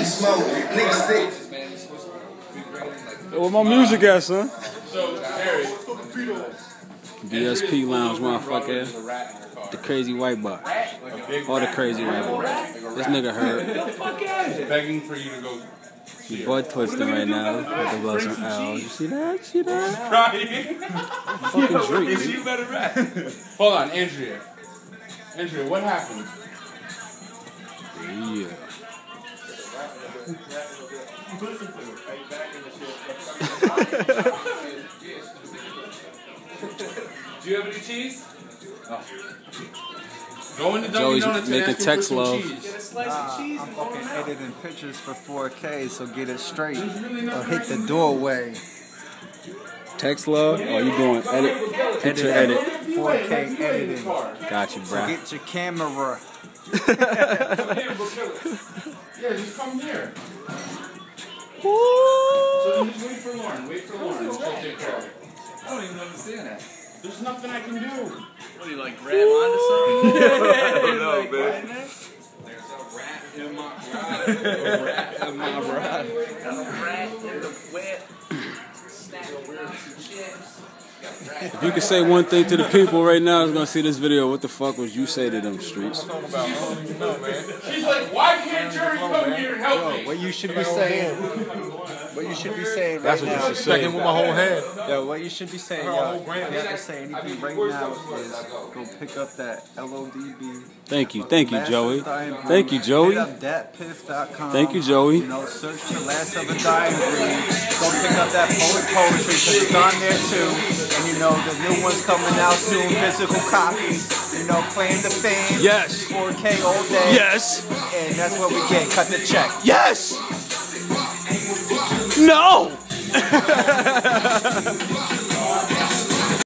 beast mode. Niggas think. Where my music at, son? So, Harry. DSP Lounge, motherfucker. The crazy white boy. Or the crazy white boy. This nigga heard. Begging for you to go. His boy twisting right now. With the blow some L's. You see that? See that? Crying. Fucking Drake. You better rap. Hold on, Andrea. Andrea, what happened? Yeah. Do you have any cheese? Oh. Go into Dunkin' Joey's Donuts and making ask him text for some love. cheese. Get a slice of cheese. I'm fucking editing pictures for 4K, so get it straight. Or hit the doorway. Text love? Or you doing edit? Picture edit. 4K editing. Got you, So bruh. get your camera. Come here, go kill it. Yeah, just come here. So then just wait for Lauren. Wait for Lauren. She'll take care of it. I don't even understand that. There's nothing I can do. What do you like, grab onto something? I don't know, man. There's a rat in my Rat in my ride. Got a rat in the wet. Snack some chips. If you could say one thing to the people right now who's gonna see this video, what the fuck would you say to them, streets? She's like, why can't Jerry come here and help me? What you should be saying. What you should be saying That's right what now. you should say. With my whole head. Yo, what you should be saying, yo. If you have to say anything right now is go pick up that LODB. Thank you, Joey. Thank Thank you, Joey. Hit up datpiff.com. Thank you, Joey. You know, search for Last of a Dying Breed. Go pick up that poetry because it's on there too. And you know, the new one's coming out soon, physical copies. You know, playing the fame. Yes. 4K all day. Yes. And that's what we get. Cut the check. Yes. No.